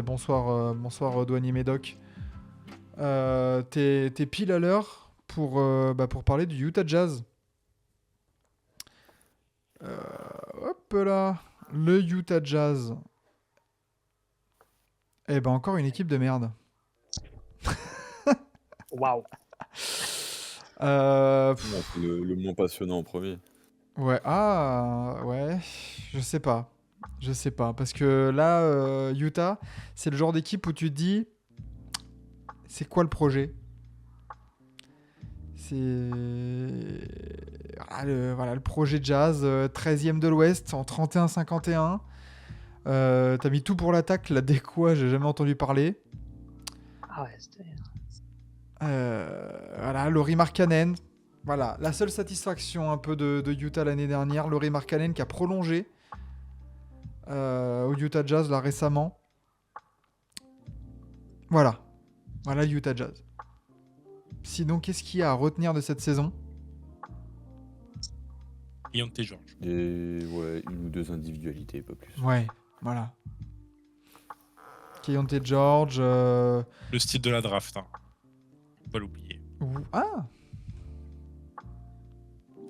bonsoir Douanier Médoc. T'es pile à l'heure pour parler du Utah Jazz. Hop là, le Utah Jazz. Eh ben encore une équipe de merde. Waouh. Non, c'est le moins passionnant en premier. Ouais, je sais pas. Parce que là, Utah, c'est le genre d'équipe où tu te dis, c'est quoi le projet? C'est le projet Jazz, 13e de l'Ouest en 31-51. T'as mis tout pour l'attaque, là, dès quoi, j'ai jamais entendu parler. Ah ouais, c'était... Voilà, Lauri Markkanen. Voilà, la seule satisfaction un peu de Utah l'année dernière, Lauri Markkanen qui a prolongé au Utah Jazz là récemment. Voilà Utah Jazz. Sinon, qu'est-ce qu'il y a à retenir de cette saison? Keyonte George. Ouais, une ou deux individualités, pas plus. Ouais, voilà. Keyonte George. Le style de la draft, hein. Faut pas l'oublier. Ah,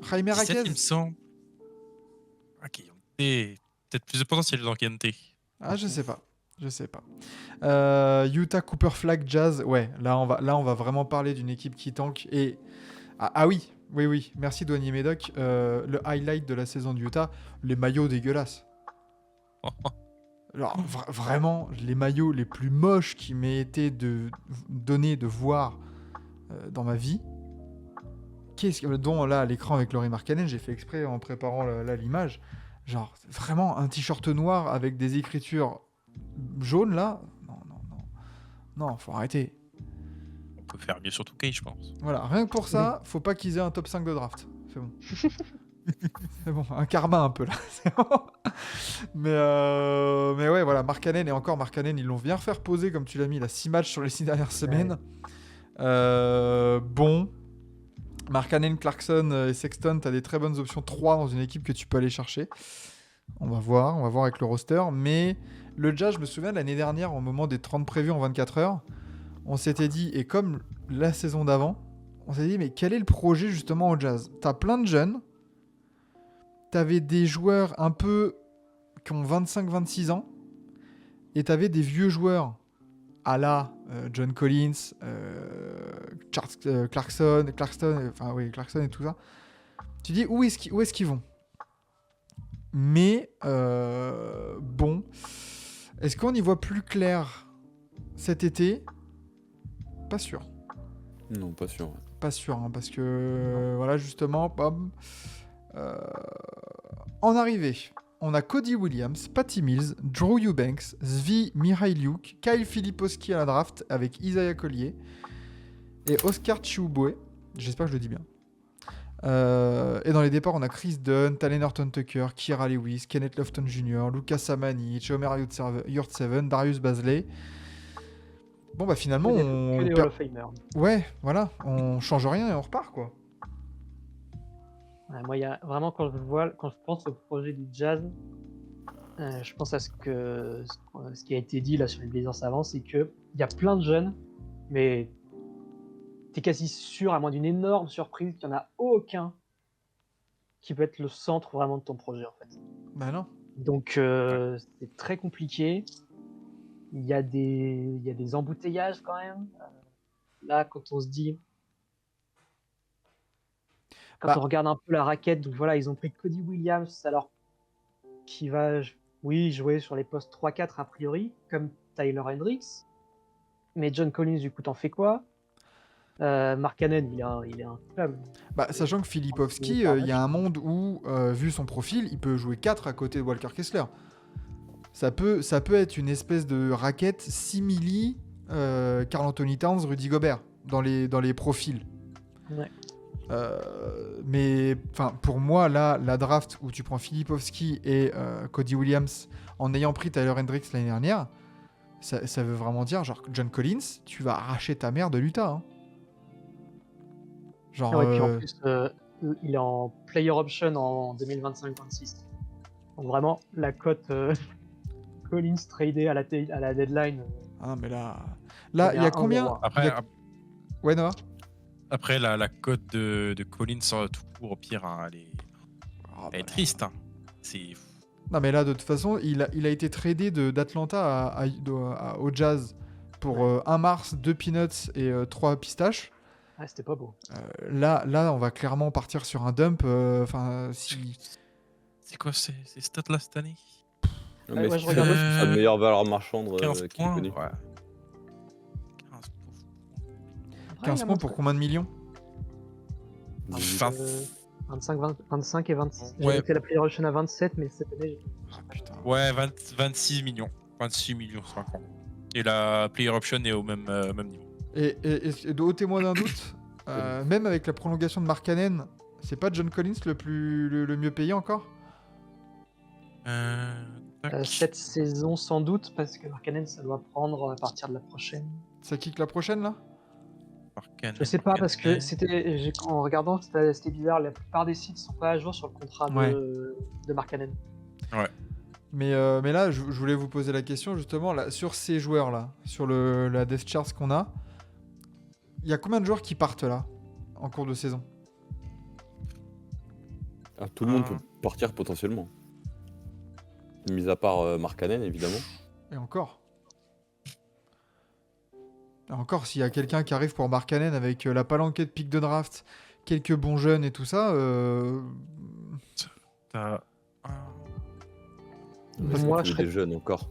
Jaime 17, il me Raquez. semble. Ah, Keyonte. Peut-être plus de potentiel dans Keyonte. Ah, je sais pas. Utah Cooper Flag Jazz. Ouais, là on va vraiment parler d'une équipe qui tank. Et oui. Merci Douanier Médoc. Le highlight de la saison de Utah, les maillots dégueulasses. Alors vraiment, les maillots les plus moches qui m'aient été donnés de voir dans ma vie. Dont là à l'écran avec Lauri Markkanen, j'ai fait exprès en préparant l'image. Genre vraiment un t-shirt noir avec des écritures jaunes là. Non, faut arrêter. On peut faire mieux sur 2K, je pense. Voilà, rien que pour ça, faut pas qu'ils aient un top 5 de draft. C'est bon. C'est bon, un karma un peu là. C'est bon. Mais ouais, voilà, Markkanen, ils l'ont bien faire poser, comme tu l'as mis, là, 6 matchs sur les 6 dernières semaines. Bon. Markkanen, Clarkson et Sexton, t'as des très bonnes options 3 dans une équipe que tu peux aller chercher. On va voir avec le roster. Mais le Jazz, je me souviens de l'année dernière, au moment des 30 prévus en 24 heures, on s'était dit, et comme la saison d'avant, on s'est dit, mais quel est le projet justement au Jazz? T'as plein de jeunes, t'avais des joueurs un peu qui ont 25-26 ans, et t'avais des vieux joueurs à la John Collins, Clarkson et tout ça. Tu dis, où est-ce qu'ils vont? Mais bon, est-ce qu'on y voit plus clair cet été? Pas sûr. Non, pas sûr. Pas sûr, hein, parce que voilà, justement, en arrivée, on a Cody Williams, Patty Mills, Drew Eubanks, Zvi Mihailouk, Kyle Filipowski à la draft avec Isaiah Collier et Oscar Chiubue. J'espère que je le dis bien. Et dans les départs, on a Chris Dunn, Talen Horton-Tucker, Kira Lewis, Kenneth Lofton Jr., Lucas Samanic, Omer Yurtseven, Darius Bazley. Bon, bah finalement, que des Hall of Famer. Ouais, voilà, on change rien et on repart, quoi. Ouais, moi, il y a vraiment, quand je pense au projet du Jazz, je pense à ce qui a été dit là sur les Blazers avant, c'est qu'il y a plein de jeunes, mais t'es quasi sûr, à moins d'une énorme surprise, qu'il n'y en a aucun qui peut être le centre vraiment de ton projet, en fait. Bah non. Donc, c'est très compliqué. Il y a des embouteillages quand même. Là, quand on se dit... Quand on regarde un peu la raquette, donc voilà, ils ont pris Cody Williams, alors qui va, jouer sur les postes 3-4 a priori, comme Tyler Hendricks. Mais John Collins, du coup, t'en fais quoi? Markkanen, il est un club. Bah, sachant que Filipowski, il y a un monde où, vu son profil, il peut jouer 4 à côté de Walker Kessler. Ça peut être une espèce de raquette simili Karl Anthony Towns, Rudy Gobert dans les profils. Ouais. Mais pour moi, là, la draft où tu prends Filipowski et Cody Williams en ayant pris Tyler Hendricks l'année dernière, ça veut vraiment dire, genre, John Collins, tu vas arracher ta mère de l'Utah. Hein. Genre, et puis en plus, il est en player option en 2025-26. Donc vraiment, la cote Collins tradé à la deadline. Ah, mais là, il il y a a un combien euro. il y Après, a- Ouais, Noah. après la cote de Collins tout court, au pire, hein, Ah, elle est bah, triste. Hein. C'est Non, mais là, de toute façon, il a été tradé d'Atlanta au Jazz pour 1 mars, 2 peanuts et 3 pistaches. Ah, c'était pas beau. Là, on va clairement partir sur un dump. Enfin, c'est quoi ces stats-là cette année? Non, mais ouais, je c'est regarde. sa meilleure valeur marchande 15 qu'il points. connaît. Ouais. 15 points. Après, 15 il a points pour montré- combien de millions 20. 25 et 26. Ouais. J'ai fait la player option à 27, mais cette année, Ah, putain. Ouais, 26 millions. 26 millions 50. Et la player option est au même niveau. Et ôtez-moi d'un doute, même avec la prolongation de Markkanen, c'est pas John Collins le mieux payé encore Tac. cette saison sans doute, parce que Markkanen, ça doit prendre à partir de la prochaine. Ça kick la prochaine là Markkanen, Je sais pas, parce que Markkanen. en regardant, c'était bizarre, la plupart des sites sont pas à jour sur le contrat Ouais. de Markkanen. mais là, je voulais vous poser la question justement là, sur ces joueurs là, sur la death chart qu'on a. Il y a combien de joueurs qui partent là en cours de saison? Ah, tout le monde peut partir potentiellement. Mis à part Markkanen, évidemment. Et encore. Et encore, s'il y a quelqu'un qui arrive pour Markkanen avec la palanquée de pick de draft, quelques bons jeunes et tout ça, T'as un- Parce Moi, que tu je veux des jeunes encore.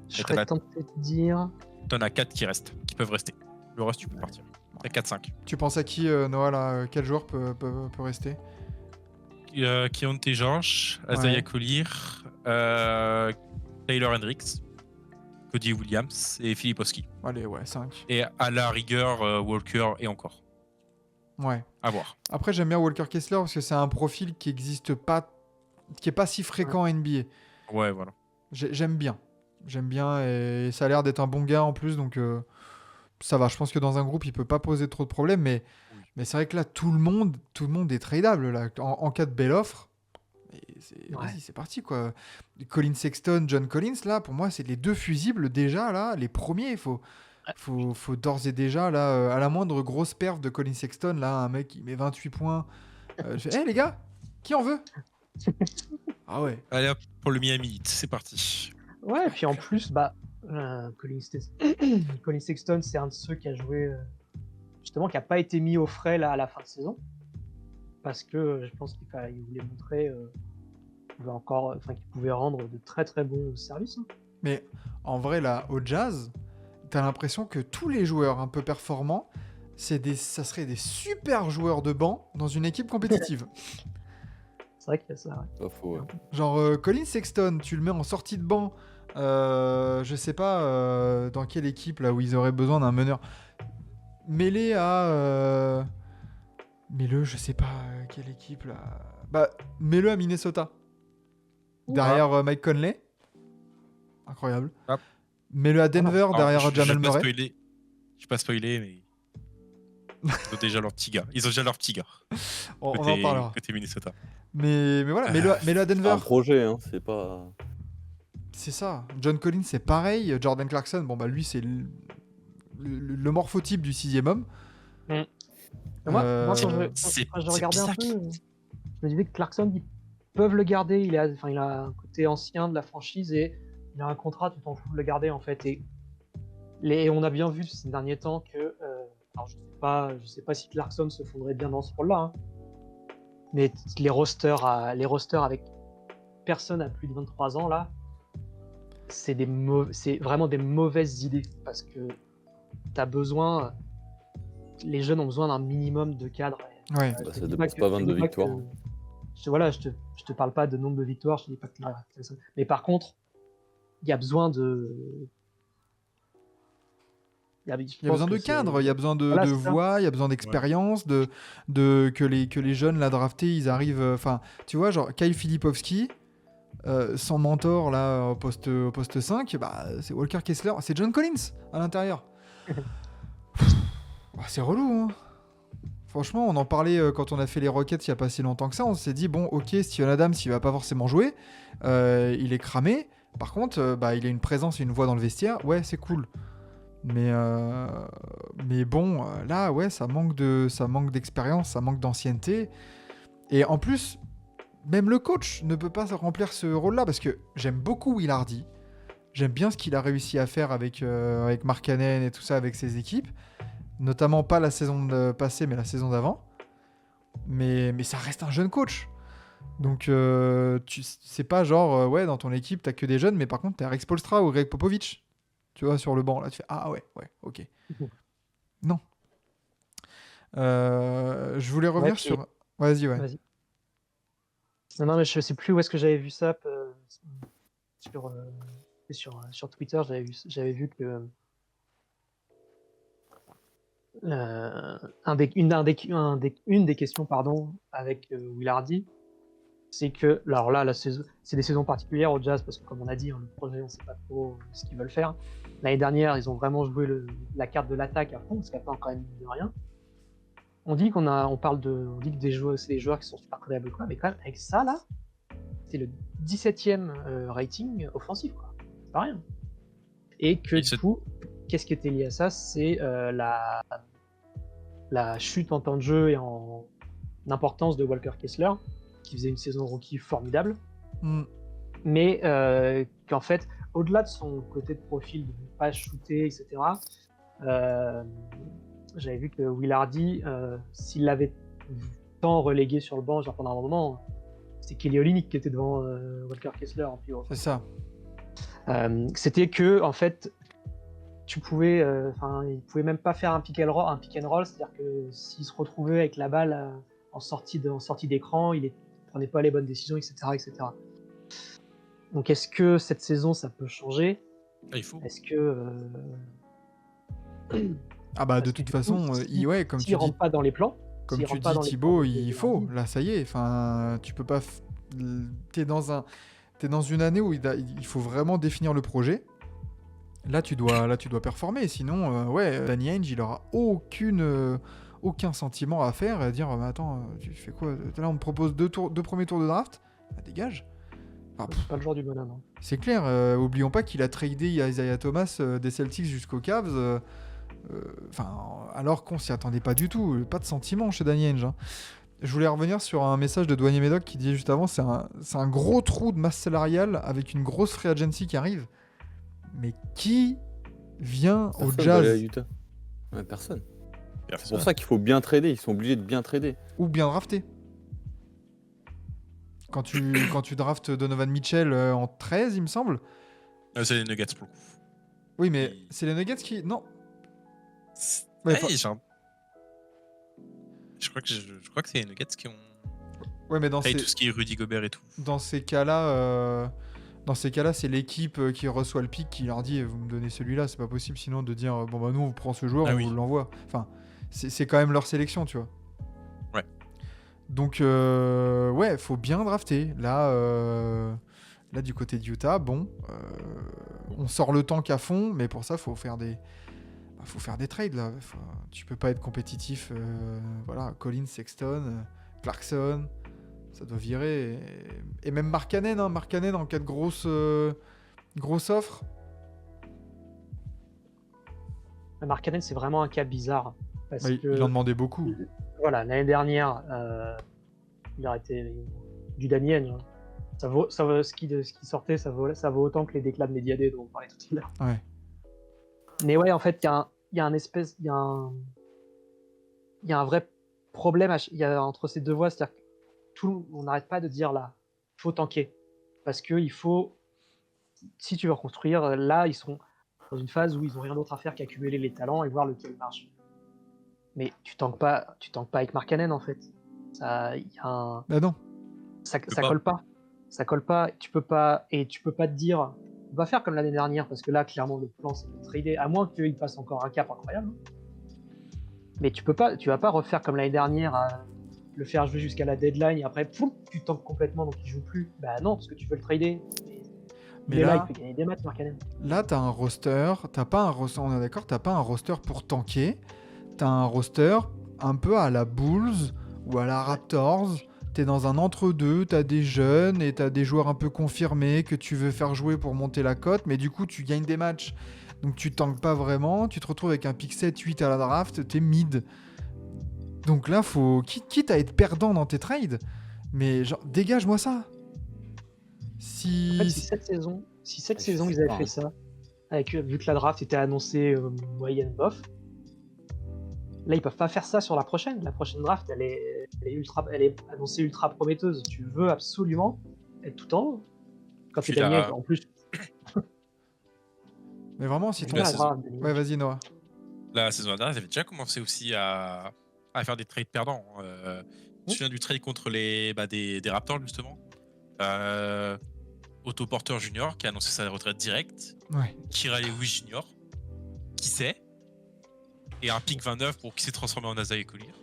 Je Et serais t'as- tenté de dire. T'en as 4 qui restent, qui peuvent rester. Le reste, tu peux partir. T'as 4-5. tu penses à qui, Noah là, quel joueur peut rester? Keontae George, Isaiah Ouais. Collier, Taylor Hendricks, Cody Williams et Filipowski. Allez, ouais, 5. Et à la rigueur, Walker et encore. Ouais. À voir. Après, j'aime bien Walker Kessler parce que c'est un profil qui existe pas, qui est pas si fréquent en NBA. Ouais, voilà. J'aime bien. J'aime bien et ça a l'air d'être un bon gars en plus, donc ça va. Je pense que dans un groupe, il peut pas poser trop de problèmes, mais c'est vrai que là, tout le monde est tradable là. En cas de belle offre, vas-y, c'est parti quoi. Colin Sexton, John Collins, là, pour moi, c'est les deux fusibles déjà là, les premiers. Faut d'ores et déjà là, à la moindre grosse perf de Colin Sexton, là, un mec qui met 28 points. Je fais, hey, les gars, qui en veut? Ah ouais. Allez hop, pour le Miami Heat, c'est parti. Ouais, et puis en plus, Colin Sexton, c'est un de ceux qui a joué, justement, qui a pas été mis au frais là, à la fin de saison. Parce que je pense qu'il voulait montrer qu'il pouvait rendre de très très bons services. Hein. Mais en vrai, là, au Jazz, t'as l'impression que tous les joueurs un peu performants, ça serait des super joueurs de banc dans une équipe compétitive. C'est vrai qu'il y a ça. Ouais. Pas faux, ouais. Genre, Colin Sexton, tu le mets en sortie de banc, je sais pas dans quelle équipe là où ils auraient besoin d'un meneur. Mêlé à. Mets-le, je sais pas quelle équipe là. Bah, mets-le à Minnesota. Derrière Mike Conley. Incroyable. Hop. Mets-le à Denver Alors, derrière je Jamal vais pas Murray. spoiler. Je vais pas spoiler, mais. Ils ont déjà leur petit gars. Ils ont déjà leur petit gars. On en parlera. Côté Minnesota. Mais voilà, mets-le à Denver. C'est un projet, hein, c'est pas. C'est ça. John Collins, c'est pareil. Jordan Clarkson, bon bah lui, c'est le morphotype du 6e homme. Moi, quand c'est je regardais un bizarre peu, je me disais que Clarkson, ils peuvent le garder. Il a un côté ancien de la franchise et il a un contrat, tu t'en fous de le garder en fait. Et on a bien vu ces derniers temps que, alors je sais pas si Clarkson se fondrait bien dans ce rôle-là, hein, mais les rosters avec personne à plus de 23 ans là, c'est vraiment des mauvaises idées parce que t'as besoin. Les jeunes ont besoin d'un minimum de cadre. Ouais. Bah, Je ça dis dépasse que- pas je 22 dis victoires. je te parle pas de nombre de victoires, je te dis pas que mais par contre, il y a besoin de. Il y a besoin de cadre, il y a besoin de Voilà, c'est ça. voix, il y a besoin d'expérience, que les jeunes là draftés, ils arrivent. Enfin, tu vois, genre Kyle Filipowski, son mentor là au poste 5, bah, c'est Walker Kessler, c'est John Collins à l'intérieur. C'est relou, hein. Franchement, on en parlait quand on a fait les Rockets il y a pas si longtemps que ça. On s'est dit, bon, ok, Steven Adams, il va pas forcément jouer. Il est cramé. Par contre, il a une présence et une voix dans le vestiaire. Ouais, c'est cool. Mais bon, là, ouais, ça manque d'expérience, ça manque d'ancienneté. Et en plus, même le coach ne peut pas remplir ce rôle-là parce que j'aime beaucoup Will Hardy. J'aime bien ce qu'il a réussi à faire avec Markkanen et tout ça, avec ses équipes. Notamment pas la saison passée, mais la saison d'avant. Mais ça reste un jeune coach. Donc, c'est pas genre, ouais, dans ton équipe, t'as que des jeunes, mais par contre, t'as Eric Spoelstra ou Greg Popovich. Tu vois, sur le banc. Là, tu fais, ah ouais, ok. Non. Je voulais revenir sur... Vas-y, ouais. Vas-y. Non, mais je sais plus où est-ce que j'avais vu ça. Sur Twitter, j'avais vu que une des questions, pardon, avec Will Hardy, c'est que, alors là, c'est des saisons particulières au Jazz parce que, comme on a dit, le projet, on sait pas trop ce qu'ils veulent faire. L'année dernière, ils ont vraiment joué la carte de l'attaque à fond, parce qu'après, quand même, de rien. On dit qu'on dit que c'est des joueurs qui sont super créables, quoi, mais quand même, avec ça, là, c'est le 17e rating offensif, quoi. C'est pas rien. Et que du coup, qu'est-ce qui était lié à ça? C'est la chute en temps de jeu et en importance de Walker Kessler, qui faisait une saison rookie formidable, mais qu'en fait, au-delà de son côté de profil de ne pas shooter, etc., j'avais vu que Will Hardy, s'il l'avait tant relégué sur le banc genre pendant un moment, c'est Kelly Olynyk qui était devant Walker Kessler en pivot. C'est ça. C'était que, en fait, il pouvait même pas faire un pick and roll, c'est-à-dire que s'il se retrouvait avec la balle en sortie d'écran, il prenait pas les bonnes décisions, etc. Donc est-ce que cette saison ça peut changer? Il faut. Est-ce que de toute façon, comme tu dis, rentre pas dans les plans, comme tu dis Thibaut, il faut. Là, ça y est. Enfin, tu peux pas. T'es dans une année où il faut vraiment définir le projet. Là, tu dois performer. Sinon, Danny Ainge, il aura aucun sentiment à faire et à dire attends, tu fais quoi? Là, on me propose deux premiers tours de draft. Dégage. C'est pas le genre du bonhomme. Hein. C'est clair. Oublions pas qu'il a tradé Isaiah Thomas des Celtics jusqu'aux Cavs. Alors qu'on s'y attendait pas du tout. Pas de sentiment chez Danny Ainge. Hein. Je voulais revenir sur un message de Douanier Médoc qui disait juste avant, c'est un gros trou de masse salariale avec une grosse free agency qui arrive. Mais qui vient au Jazz? À Utah. Ouais, personne. C'est pour ça qu'il faut bien trader. Ils sont obligés de bien trader. Ou bien drafter. Quand tu draftes Donovan Mitchell en 13, il me semble. C'est les Nuggets pour le coup. Oui, mais c'est les Nuggets qui... Non. Je crois que c'est les Nuggets qui ont... Ouais, mais tout ce qui est Rudy Gobert et tout. Dans ces cas-là, c'est l'équipe qui reçoit le pick qui leur dit vous me donnez celui-là, c'est pas possible sinon de dire nous on prend ce joueur, on vous l'envoie. Enfin, c'est quand même leur sélection, tu vois. Ouais. Donc faut bien drafter. Là du côté de Utah, on sort le tank à fond, mais pour ça faut faire des trades là. Tu peux pas être compétitif. Collins, Sexton, Clarkson. Ça doit virer. Et même Markkanen en cas de grosse offre. Markkanen, c'est vraiment un cas bizarre. Il en demandait beaucoup. Voilà, l'année dernière, il aurait été du Danny Ainge. Ça vaut ce qui sortait, ça vaut autant que les déclats de Mediadé dont on parlait tout à l'heure. Ouais. Mais ouais, en fait, il y a un vrai problème entre ces deux voies, c'est-à-dire que on n'arrête pas de dire là, il faut tanker. Parce que si tu veux reconstruire, là, ils sont dans une phase où ils n'ont rien d'autre à faire qu'accumuler les talents et voir lequel marche. Mais tu tankes pas avec Markkanen, en fait. Non. Ça colle pas. Ça colle pas. Tu peux pas te dire, on va faire comme l'année dernière, parce que là, clairement, le plan, c'est de trader, à moins qu'il passe encore un cap incroyable. Mais tu vas pas refaire comme l'année dernière, le faire jouer jusqu'à la deadline et après tu tankes complètement donc il joue plus. Bah non, parce que tu veux le trader. Mais là, il peut gagner des matchs, Markkanen. Là, t'as un roster, on est d'accord, t'as pas un roster pour tanker. T'as un roster un peu à la Bulls ou à la Raptors. T'es dans un entre-deux, t'as des jeunes et t'as des joueurs un peu confirmés que tu veux faire jouer pour monter la cote, mais du coup, tu gagnes des matchs. Donc tu tankes pas vraiment, tu te retrouves avec un pick 7-8 à la draft, t'es mid. Donc là, faut quitte à être perdant dans tes trades, mais genre, dégage-moi ça. En fait, si cette saison ils avaient fait ça, avec, vu que la draft était annoncée moyenne bof, là ils peuvent pas faire ça sur la prochaine. La prochaine draft, elle est annoncée ultra prometteuse. Tu veux absolument être tout en haut. Quand Puis t'es Daniel, là- en plus. Mais vraiment, si c'est ton... la pas saison. grave, Daniel. Ouais, vas-y, Noah. La saison dernière, ils avaient déjà commencé aussi à faire des trades perdants. Je me souviens du trade contre des Raptors, justement. Otto Porter Jr. qui a annoncé sa retraite directe. Ouais. Kira Lewis Jr. qui sait. Et un pick 29 pour qui s'est transformé en Azaï Collier.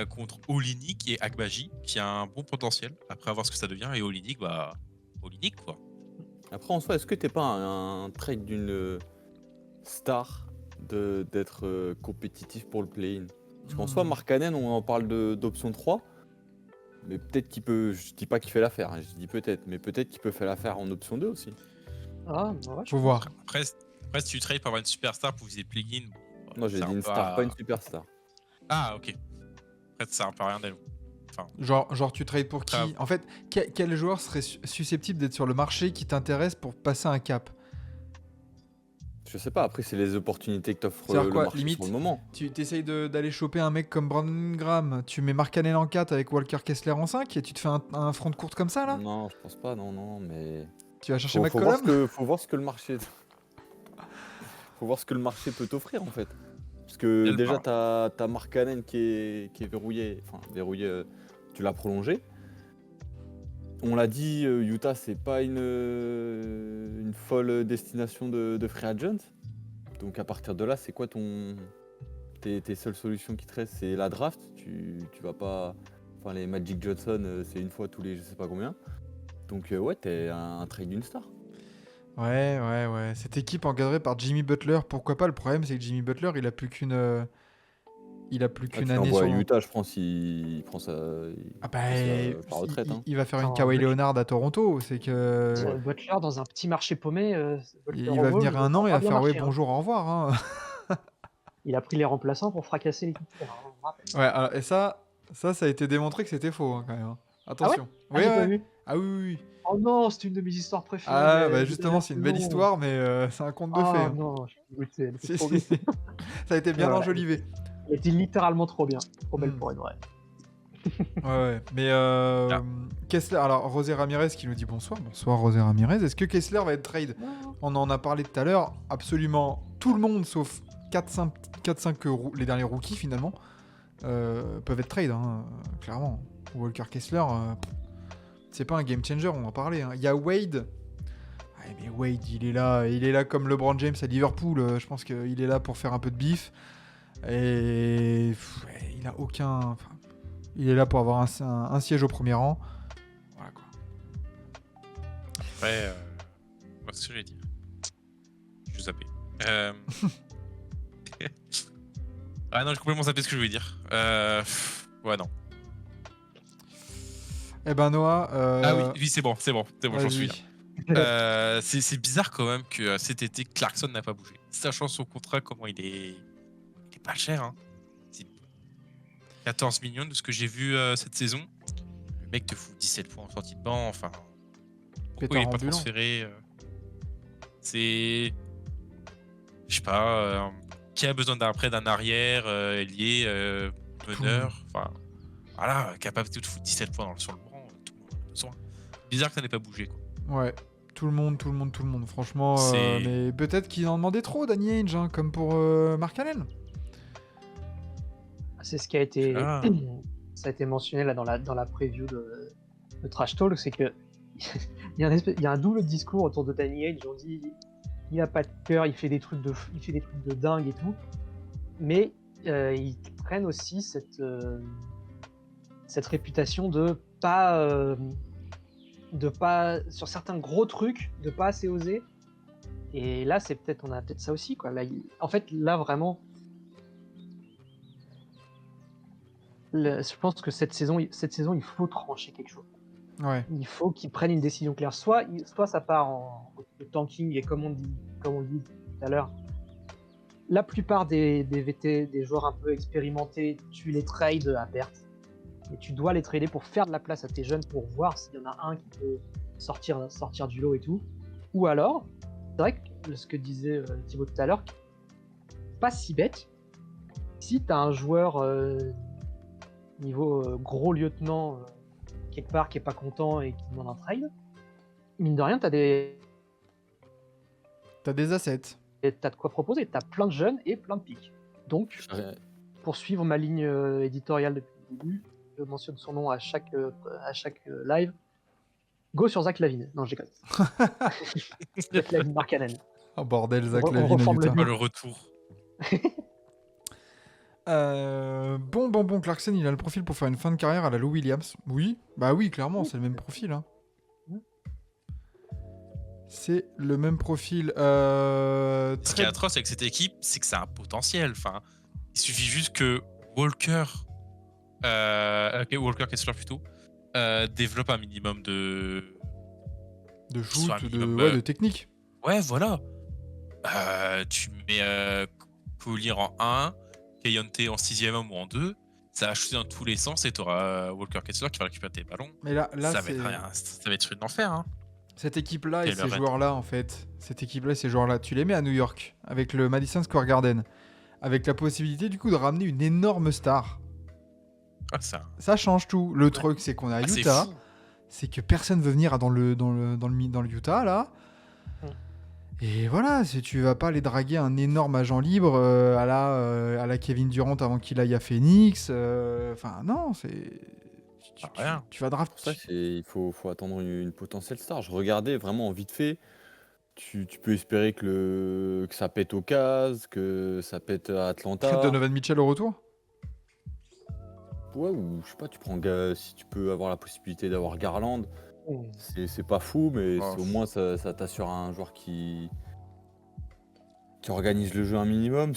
Contre Olynyk et Agbaji, qui a un bon potentiel. Après, à voir ce que ça devient. Et Olynyk, Olynyk, quoi. Après, en soi, est-ce que t'es pas un trade d'une star d'être compétitif pour le play-in? Parce qu'en soi, Markkanen, on en parle d'option 3, mais peut-être qu'il peut. Je dis pas qu'il fait l'affaire, hein, je dis peut-être, mais peut-être qu'il peut faire l'affaire en option 2 aussi. Ah, bah ouais, Faut voir. Après, si tu trades pour avoir une superstar pour viser play-in. Non, j'ai c'est dit un une peu star, pas une superstar. Ah, ok. Après, ça un peu rien d'elle. Enfin, Genre, tu trades pour qui? Ah. En fait, quel joueur serait susceptible d'être sur le marché qui t'intéresse pour passer un cap? Je sais pas, après, c'est les opportunités que t'offre C'est-à-dire le quoi, marché limite sur le moment. Tu t'essayes d'aller choper un mec comme Brandon Graham, tu mets Markkanen en 4 avec Walker Kessler en 5 et tu te fais un front de courte comme ça là? Non, je pense pas, non, mais. Tu vas chercher Faut voir McCollum? faut voir ce que le marché. Faut voir ce que le marché peut t'offrir en fait. Parce que Elle déjà, parle. t'as Markkanen qui est verrouillé. Enfin, verrouillé, tu l'as prolongé. On l'a dit, Utah, c'est pas une folle destination de free agent. Donc à partir de là, c'est quoi tes seules solutions qui te restent? C'est la draft. Tu vas pas. Enfin, les Magic Johnson, c'est une fois tous les je sais pas combien. Donc ouais, t'es un trade d'une star. Ouais. Cette équipe encadrée par Jimmy Butler, pourquoi pas? Le problème, c'est que Jimmy Butler, il a plus qu'une Tu année l'envoies sur... à Utah, je pense, il prend sa, Ah bah, sa retraite. il, Hein. il va faire une Non, Kawhi Butler. Leonard à Toronto. C'est que... Sur Butler dans un petit marché paumé, Butler Il va en venir Wolves, un an, il ça a va bien faire ouais, marché, hein. bonjour, au revoir. Hein. Il a pris les remplaçants pour fracasser l'équipe. On me rappelle. Ouais, alors, et ça a été démontré que c'était faux hein, quand même. Hein. Attention. Ah, j'ai pas vu. Ah oui. Oh non, c'est une de mes histoires préférées. Ah de bah la justement, c'est une belle saison. histoire, mais c'est un conte de Oh fées. Hein. non, je suis dégoûté. Si, Trop si, bien. si. Ça a été bien Voilà. enjolivé. Elle était littéralement trop bien. Trop belle Mm. pour être vrai. Ouais. Mais Kessler, alors José Ramirez qui nous dit bonsoir José Ramirez. Est-ce que Kessler va être trade? On en a parlé tout à l'heure. Absolument tout le monde sauf 4-5 les derniers rookies finalement peuvent être trade, hein, clairement. Walker Kessler, c'est pas un game changer, on va en parler. Hein. Il y a Wade. Ouais, mais Wade, il est là comme LeBron James à Liverpool. Je pense qu'il est là pour faire un peu de bif. Et il a aucun. Enfin, il est là pour avoir un siège au premier rang. Voilà quoi. Après, ce que j'allais dire. Je zappé. Ah non, j'ai complètement zappé ce que je voulais dire. Ouais, non. Eh ben Noah. Ah oui, c'est bon, j'en vas-y. suis. C'est bizarre quand même que cet été, Clarkson n'a pas bougé. Sachant son contrat, comment il est pas cher. Hein. C'est 14 millions de ce que j'ai vu cette saison. Le mec te fout 17 points en sortie de banc. Enfin, pourquoi Pétard il est pas ambulant. transféré C'est, je sais pas, qui a besoin d'un arrière ailier meneur. Enfin, voilà, capable de te foutre 17 points sur le banc. Tout le monde en a besoin. Bizarre que ça n'ait pas bougé. Quoi. Ouais. Tout le monde. Franchement, C'est- mais peut-être qu'ils en demandaient trop, Danny Ainge, hein, comme pour Markkanen. C'est ce qui a été, Ah. ça a été mentionné là dans la preview de Trash Talk, c'est que il y a un double discours autour de Danny Ainge. On dit il a pas de cœur, il fait des trucs de dingue et tout, mais ils prennent aussi cette réputation de pas sur certains gros trucs, de pas assez oser. Et là, on a peut-être ça aussi quoi. Là, en fait, là vraiment. Je pense que cette saison, il faut trancher quelque chose. Ouais. Il faut qu'ils prennent une décision claire. Soit ça part en tanking, et comme on dit tout à l'heure, la plupart des VT, des joueurs un peu expérimentés, tu les trades à perte. Et tu dois les trader pour faire de la place à tes jeunes, pour voir s'il y en a un qui peut sortir du lot et tout. Ou alors, c'est vrai que ce que disait Thibaut tout à l'heure, pas si bête. Si tu as un joueur niveau gros lieutenant quelque part qui est pas content et qui demande un trade, mine de rien, t'as des assets. t'as de quoi proposer. T'as plein de jeunes et plein de pics. Donc, pour suivre ma ligne éditoriale depuis le début, je mentionne son nom à chaque live. Go sur Zach Lavine. Non, j'ai déconne. Zach Lavine, Markkanen. Oh bordel, Zach On Lavine à reforme le Utah. duo. Le retour. Bon, Clarkson, il a le profil pour faire une fin de carrière à la Lou Williams. Oui, bah oui, clairement, c'est le même profil. Hein. C'est le même profil. Ce qui est atroce avec cette équipe, c'est que ça a un potentiel. Enfin, il suffit juste que Walker Kessler plutôt, développe un minimum de shoot, un de, minimum, de technique. Ouais, voilà. Tu mets Collier en 1, Kayonte en 6ème ou en 2, ça va shooter dans tous les sens et tu auras Walker Kessler qui va récupérer tes ballons. Mais là ça, c'est... va être une enfer. Hein. Cette équipe-là et Taylor ces Red. joueurs-là, en fait, tu les mets à New York, avec le Madison Square Garden, avec la possibilité du coup de ramener une énorme star. Ah, ça... Ça change tout. Le truc, c'est qu'on est à Utah, c'est que personne veut venir dans le Utah, là. Et voilà, si tu vas pas aller draguer un énorme agent libre à la Kevin Durant avant qu'il aille à Phoenix. Enfin, non, c'est... Tu vas draft. Ça, il faut attendre une potentielle star. Je regardais vraiment vite fait. Tu peux espérer que ça pète au Cavs, que ça pète à Atlanta. Donovan Mitchell au retour. Ouais, ou je sais pas, si tu peux avoir la possibilité d'avoir Garland, c'est pas fou, mais au moins ça t'assure un joueur qui organise le jeu un minimum.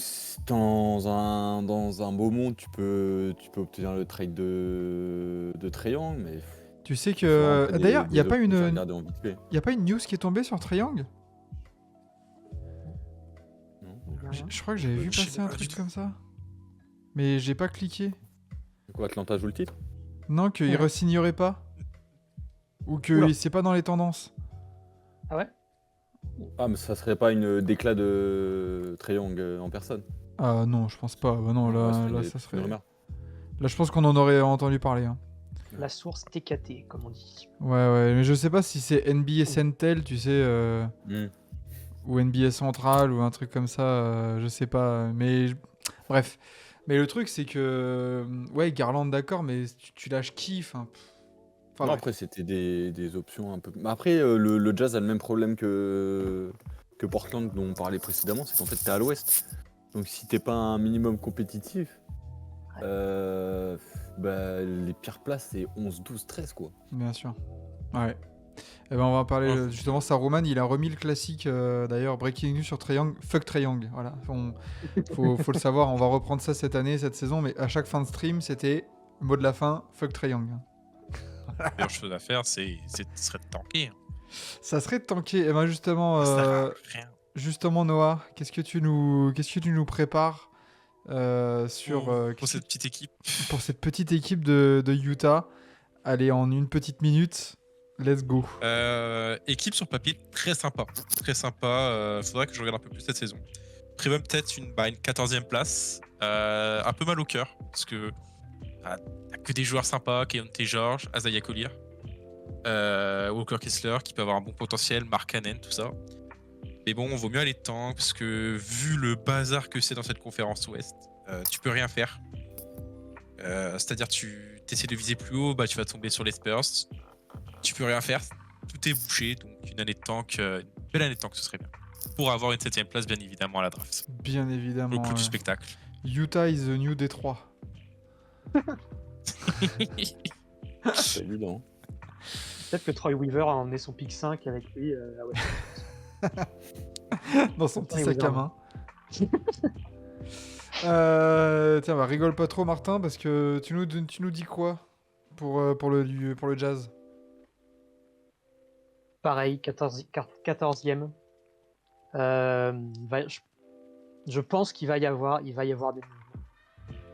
Dans un beau monde, tu peux obtenir le trade de Trae Young, mais tu sais que d'ailleurs, il y a pas une news qui est tombée sur Trae Young. Je crois que j'avais vu passer un truc comme ça, mais j'ai pas cliqué. Quoi, Atlanta joue le titre? Non, qu'il re-signerait pas, ou que c'est pas dans les tendances. Ah ouais? Ah, mais ça serait pas une déclat de Trae Young en personne? Ah non, je pense pas. Bah non, là ça serait. Rumeurs. Là, je pense qu'on en aurait entendu parler. Hein. La source TKT, comme on dit. Ouais, mais je sais pas si c'est NBA Centel, tu sais, ou NBA Central, ou un truc comme ça, je sais pas. Mais bref. Mais le truc, c'est que. Ouais, Garland, d'accord, mais tu lâches qui enfin, non, après, c'était des options un peu. Mais après, le Jazz a le même problème que Portland, dont on parlait précédemment, c'est qu'en fait, t'es à l'ouest. Donc, si t'es pas un minimum compétitif, les pires places, c'est 11, 12, 13, quoi. Bien sûr. Ouais. Eh ben, on va parler justement, Saruman, il a remis le classique, d'ailleurs, Breaking News sur Trae Young, fuck Trae Young. Voilà. Faut le savoir, on va reprendre ça cette année, cette saison, mais à chaque fin de stream, c'était le mot de la fin, fuck Trae Young. La meilleure chose à faire, ce serait de tanker. Ça serait de tanker. Et ben justement, ça sert à rien. Justement, Noah, qu'est-ce que tu nous prépares pour cette petite équipe? Pour cette petite équipe de Utah. Allez, en une petite minute, let's go. Équipe sur papier très sympa. Très sympa. Faudrait que je regarde un peu plus cette saison. Prévoit peut-être une 14e place. Un peu mal au cœur, parce que t'as que des joueurs sympas, Kayonte George, Isaiah Collier, Walker Kessler, qui peut avoir un bon potentiel, Markkanen, tout ça. Mais bon, vaut mieux aller tank, parce que vu le bazar que c'est dans cette conférence Ouest, tu peux rien faire. C'est-à-dire, tu essaies de viser plus haut, tu vas tomber sur les Spurs. Tu peux rien faire, tout est bouché, donc une année de tank, une belle année de tank, ce serait bien. Pour avoir une 7ème place, bien évidemment, à la draft. Bien évidemment. Au coup du spectacle. Utah is the new Détroit. C'est évident. Peut-être que Troy Weaver a emmené son pick 5 avec lui. Dans son petit sac à main. Tiens, bah, rigole pas trop, Martin, parce que tu nous dis quoi pour le Jazz? Pareil, 14e. Euh, va- je, je pense il va y avoir des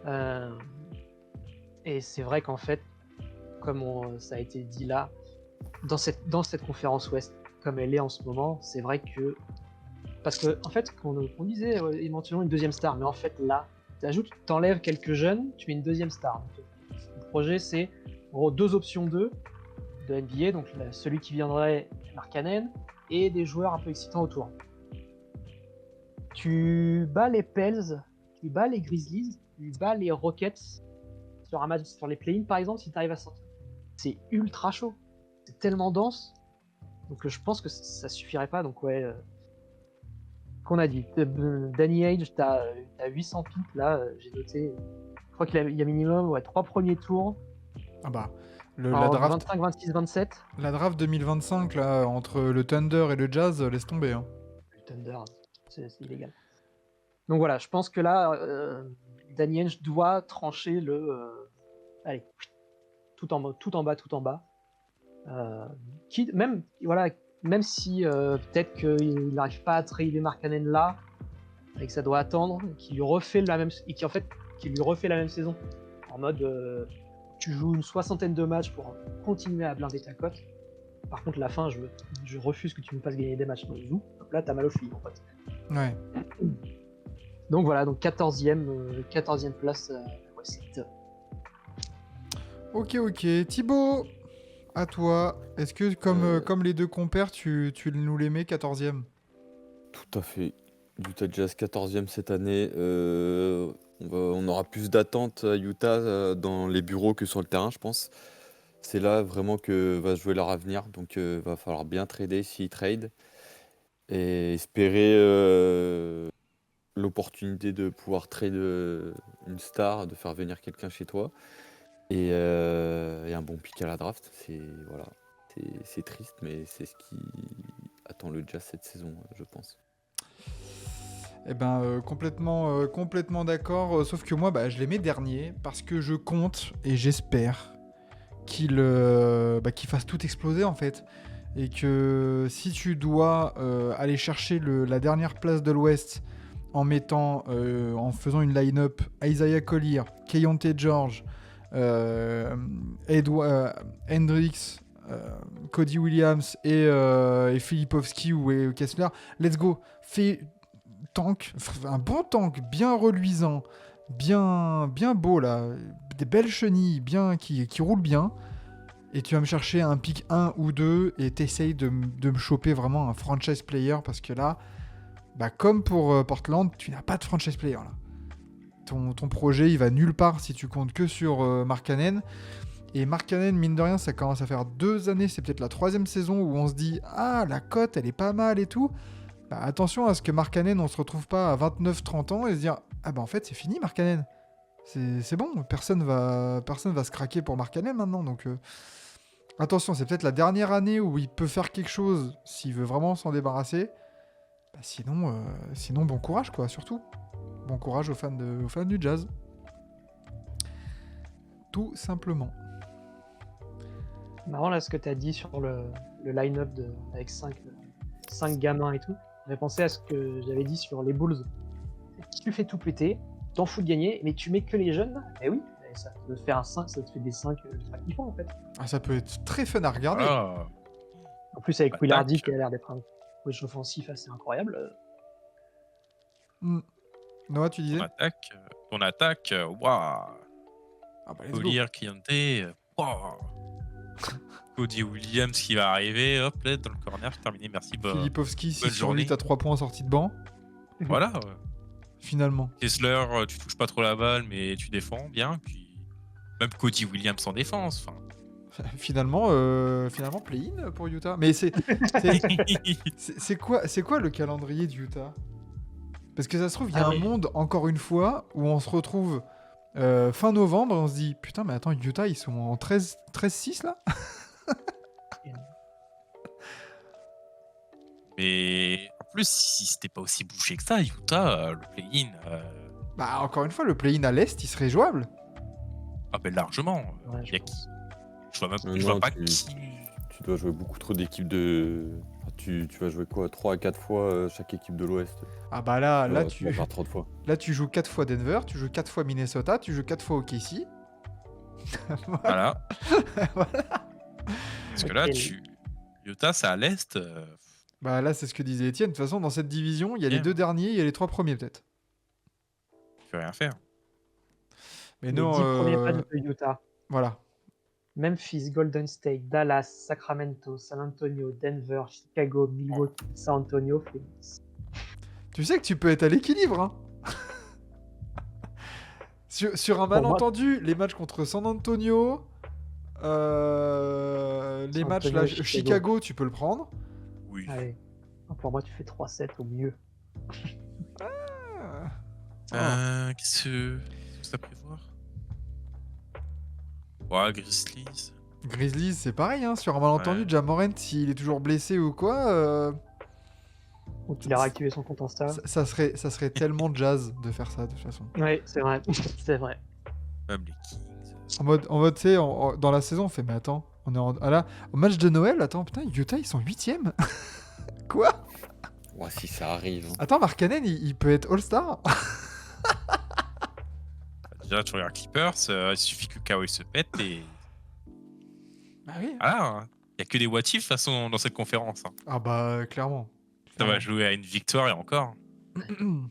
mouvements. Et c'est vrai qu'en fait, ça a été dit là, dans cette conférence Ouest, comme elle est en ce moment, c'est vrai que parce que en fait, qu'on disait éventuellement une deuxième star, mais en fait là, t'enlèves quelques jeunes, tu mets une deuxième star. Donc, le projet, c'est en gros 2 options 2 de NBA, donc celui qui viendrait Markkanen et des joueurs un peu excitants autour. Tu bats les Pels, tu bats les Grizzlies, tu bats les Rockets sur un match sur les play-in par exemple, si tu arrives à sortir. C'est ultra chaud, c'est tellement dense, donc je pense que ça suffirait pas. Donc ouais, qu'on a dit, Danny Ainge, t'as 800 pips là, j'ai noté. Je crois qu'il y a minimum 3 premiers tours. Ah bah, la En draft, 25, 26, 27. la draft 2025, là, entre le Thunder et le Jazz, laisse tomber. Hein. Le Thunder, c'est illégal. Donc voilà, je pense que là, Danny Ainge doit trancher allez, tout en bas, tout en bas. Même si peut-être qu'il n'arrive pas à trader Markkanen là, et que ça doit attendre, qu'il lui refait la même saison, en mode tu joues une 60aine de matchs pour continuer à blinder ta cote. Par contre, la fin, je refuse que tu me fasses gagner des matchs. Donc là, t'as mal au fil, en fait. Ouais. Donc voilà, donc 14e place West. Ok. Thibaut, à toi. Est-ce que, comme les deux compères, tu nous les mets 14e? Tout à fait. Utah Jazz 14e cette année. On aura plus d'attentes à Utah dans les bureaux que sur le terrain, je pense. C'est là vraiment que va se jouer leur avenir. Donc va falloir bien trader s'ils trade. Et espérer l'opportunité de pouvoir trade une star, de faire venir quelqu'un chez toi. Et un bon pick à la draft. C'est triste, mais c'est ce qui attend le Jazz cette saison, je pense. Eh ben, complètement d'accord. Sauf que moi, bah, je les mets derniers parce que je compte et j'espère qu'ils fassent tout exploser en fait. Et que si tu dois aller chercher la dernière place de l'Ouest en faisant une line-up Isaiah Collier, Keyonte George, Hendricks, Cody Williams et Filipovski ou Kessler, let's go. Fais un bon tank bien reluisant, bien beau là, des belles chenilles qui roulent bien. Et tu vas me chercher un pick 1 ou 2 et t'essayes de me choper vraiment un franchise player parce que là, bah comme pour Portland, tu n'as pas de franchise player là. Ton projet, il va nulle part si tu comptes que sur Markkanen. Et Markkanen, mine de rien, ça commence à faire 2 années, c'est peut-être la 3e saison où on se dit « Ah, la cote, elle est pas mal et tout ». Bah, attention à ce que Markkanen, on se retrouve pas à 29-30 ans et se dire « Ah bah en fait, c'est fini Markkanen. C'est bon, personne va se craquer pour Markkanen maintenant. » Donc attention, c'est peut-être la dernière année où il peut faire quelque chose s'il veut vraiment s'en débarrasser. Bah, sinon, bon courage quoi, surtout. Bon courage aux fans du Jazz. Tout simplement. Marrant là ce que tu as dit sur le line-up avec 5 gamins et tout. J'avais pensé à ce que j'avais dit sur les Bulls. Tu fais tout péter, t'en fous de gagner, mais tu mets que les jeunes. Et oui, ça te fait un 5, ça te fait des 5 kiffants en fait. Ah, ça peut être très fun à regarder. Ah, En plus avec Attaque. Will Hardy qui a l'air d'être un coach offensif assez incroyable. Noah, tu disais ton attaque, waouh. Ah bah let's go. Collier, Keyonte, waouh. Cody Williams qui va arriver, hop, là, dans le corner, c'est terminé, merci. Filipovski, 6 bonne sur journée. 8 à 3 points sortis de banc. Voilà. Finalement. Kessler, tu touches pas trop la balle, mais tu défends bien. Puis même Cody Williams en défense. Finalement, play-in pour Utah. Mais c'est quoi le calendrier de Utah? Parce que ça se trouve, il y a un monde, encore une fois, où on se retrouve fin novembre et on se dit putain, mais attends, Utah, ils sont en 13-6 là. Mais en plus, si c'était pas aussi bouché que ça, Utah, le play-in, Bah, encore une fois, le play-in à l'Est, il serait jouable. Ah ben largement. Ouais, je Y a qui pense. Je vois, même, Non, je vois non, pas tu- qui. Tu dois jouer beaucoup trop d'équipes de. Enfin, tu vas jouer quoi 3 à 4 fois chaque équipe de l'Ouest. Ah bah là, Tu là, vas tu... faire 30 fois. là, tu joues 4 fois Denver, tu joues 4 fois Minnesota, tu joues 4 fois OKC. Voilà. Voilà. Parce que là, Ok. Utah, c'est à l'Est. Bah là, c'est ce que disait Étienne. De toute façon, dans cette division, il y a les Bien. 2 derniers, il y a les 3 premiers peut-être. Tu peux rien faire. Mais Les non, 10 premiers matchs de Utah. voilà. Memphis, Golden State, Dallas, Sacramento, San Antonio, Denver, Chicago, Milwaukee, San Antonio, Phoenix. Tu sais que tu peux être à l'équilibre, hein. Sur un Pour moi- malentendu, les matchs contre San Antonio, les San matchs Antonio là, et Chicago. Chicago, tu peux le prendre. Oui. Allez. Pour moi, tu fais 3-7 au mieux. Qu'est-ce que ça prévoir? Ouais, Grizzlies. Grizzlies, c'est pareil, hein. Sur un malentendu, Ouais. Ja Morant, s'il est toujours blessé ou quoi, Ou qu'il a réactivé son compte Insta. ça serait tellement jazz de faire ça de toute façon. Oui, c'est vrai. C'est vrai. Même les Kings. En mode tu sais, dans la saison, on fait, mais attends, on est là, au match de Noël, attends, putain, Utah, ils sont 8ème. Quoi? Ouais, si ça arrive. hein. Attends, Markkanen, il peut être All-Star? Déjà, tu regardes Clippers, il suffit que Kawhi se pète et. Bah oui. Ah, il y a que des what if de toute façon dans cette conférence. Hein. Ah bah, clairement. Ça va jouer à une victoire et encore. Clairement.